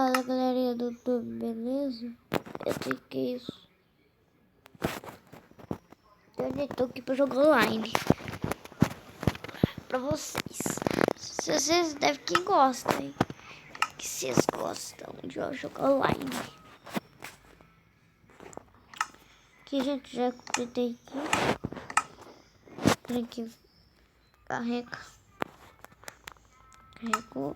Fala galerinha do YouTube, beleza? Eu sei que é isso. Eu tô aqui pra jogar online pra vocês. Se vocês devem que gostam, hein? Que vocês gostam de jogar online. Aqui, gente, já completei aqui. Tem que carrega. Carregou.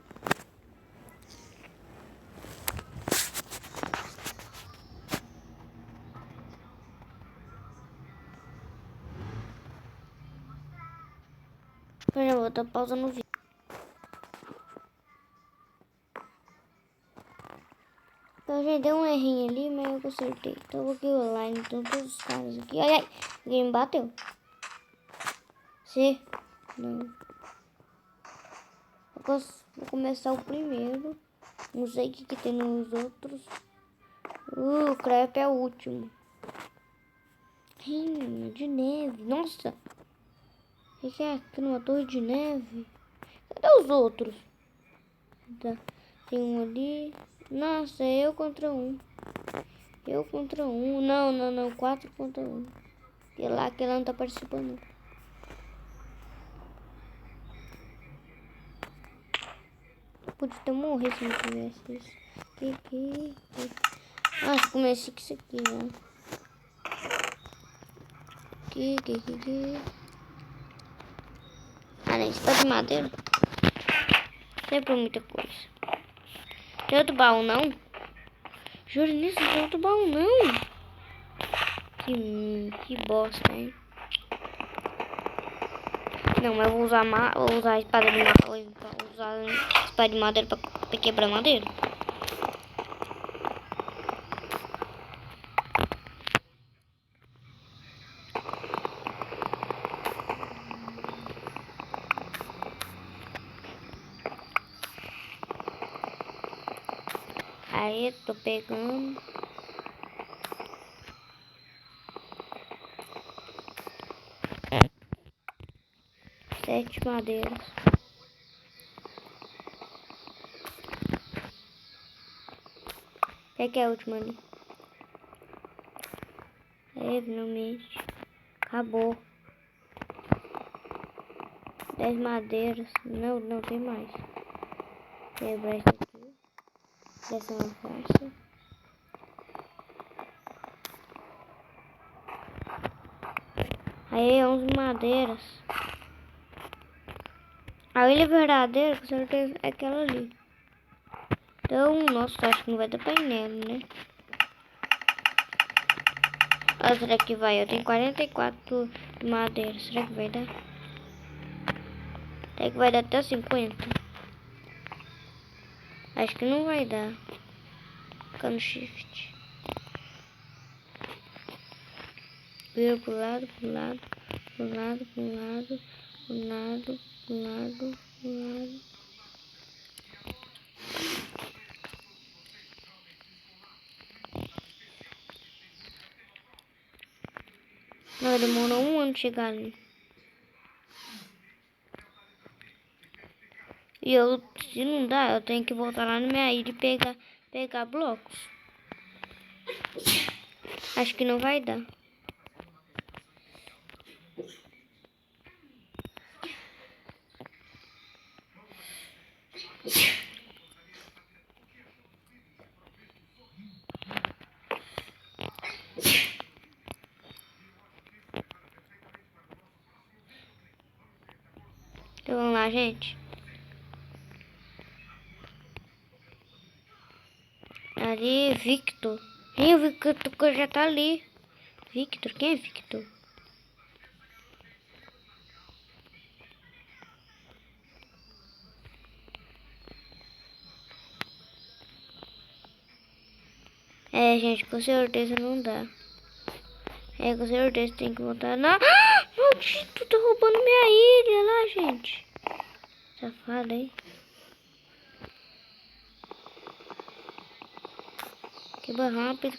Eu já vou dar pausa no vídeo. Então, gente, deu um errinho ali, mas eu consertei. Então, eu vou aqui online. Então, todos os caras aqui. Ai, ai. Ninguém me bateu. Não. Vou começar o primeiro. Não sei o que tem nos outros. O crepe é o último. De neve. Nossa. O que é aqui numa torre de neve? Cadê os outros? Tá. Tem um ali. Nossa, é eu contra um. Eu contra um. Não. 4 contra 1. Aquele lá não tá participando. Podia ter morrido se não tivesse isso. Aqui. Nossa, comecei com isso aqui, né? Aqui. Ah, não, isso tá de madeira. Sempre muita coisa. Tem outro baú, não? Juro nisso, não tem outro baú, não. Que bosta, hein? Não, mas eu vou usar a espada de madeira. Vou usar a espada de madeira pra quebrar madeira. Aí, tô pegando. Sete madeiras. Que é a última ali? Finalmente. Acabou. 10 madeiras. Não tem mais. Quebrar isso aqui. Dessa uma faixa. Aí 11 madeiras. A ilha verdadeira, com certeza, é aquela ali. Então, nossa, acho que não vai dar pra ir nela, né? Ah, será que vai? Eu tenho 44 de madeira. Será que vai dar? Será que vai dar até 50? Acho que não vai dar. Fica no shift. Vira pro lado. Não, demorou um ano chegar ali. E se não dá, eu tenho que voltar lá na minha ilha e pegar blocos. Acho que não vai dar. Então vamos lá, gente. Ali, Victor. Ih, o Victor já tá ali. Victor? Quem é Victor? É, gente, com certeza não dá. Com certeza tem que voltar. Não! Ah, maldito, tá roubando minha ilha lá, gente. Safado, hein? Quebra rápido.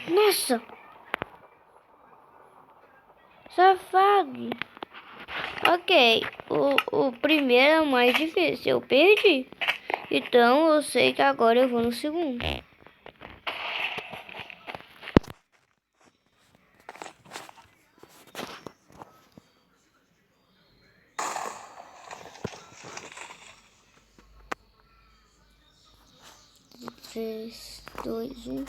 Nossa! Safado! Ok, o primeiro é o mais difícil. Eu perdi. Então eu sei que agora eu vou no segundo. Três, dois, um.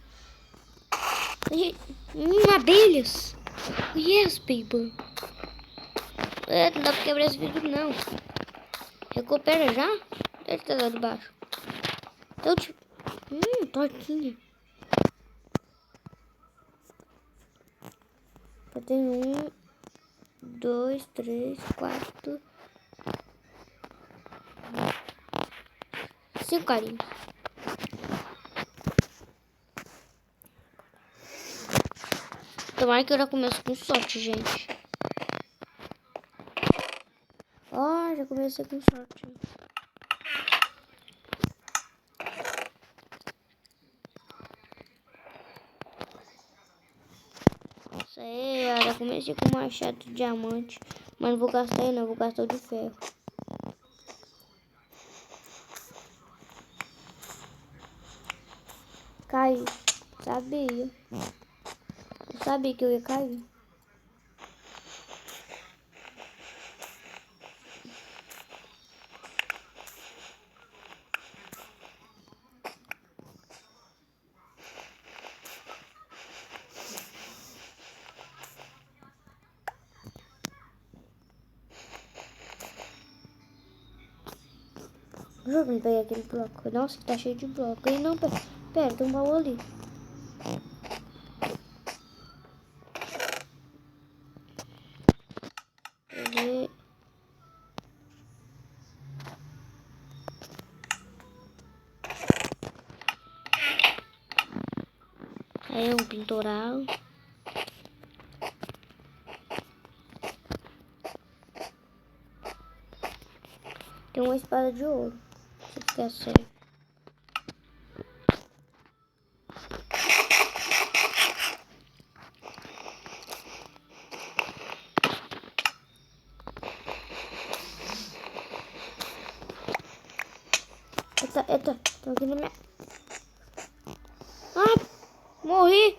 Abelhas! Yes, people! Não dá pra quebrar esse vidro, não. Recupera já? Ele tá lá de baixo. Eu tipo. Tortinha. Eu tenho 1, 2, 3, 4, 5 carinhos. Tomara que eu já comece com sorte, gente. Ó, já comecei com sorte. Isso aí, ó, já comecei com machado de diamante. Mas não vou gastar ele, não, vou gastar o de ferro. Caiu. Sabia. Eu sabia que eu ia cair. Juro que não peguei aquele bloco. Nossa, que tá cheio de bloco. E não, pera, tem um baú ali. Peguei. Aí é um pintoral. Tem uma espada de ouro. Se ficar certo. Eita, tô aqui na minha... Ah, morri!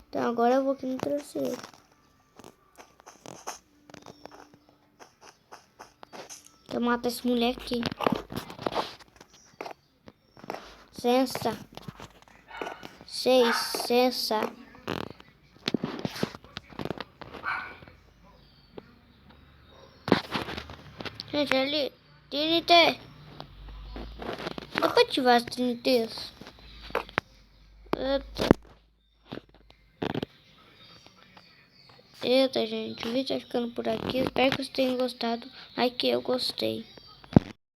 Então agora eu vou aqui no terceiro. Eu mato esse moleque aqui. Sensa. 6, sensa. Gente, ali. TNT. Dá pra ativar as TNTs? Eita, gente. O vídeo tá ficando por aqui. Espero que vocês tenham gostado. Aí que eu gostei.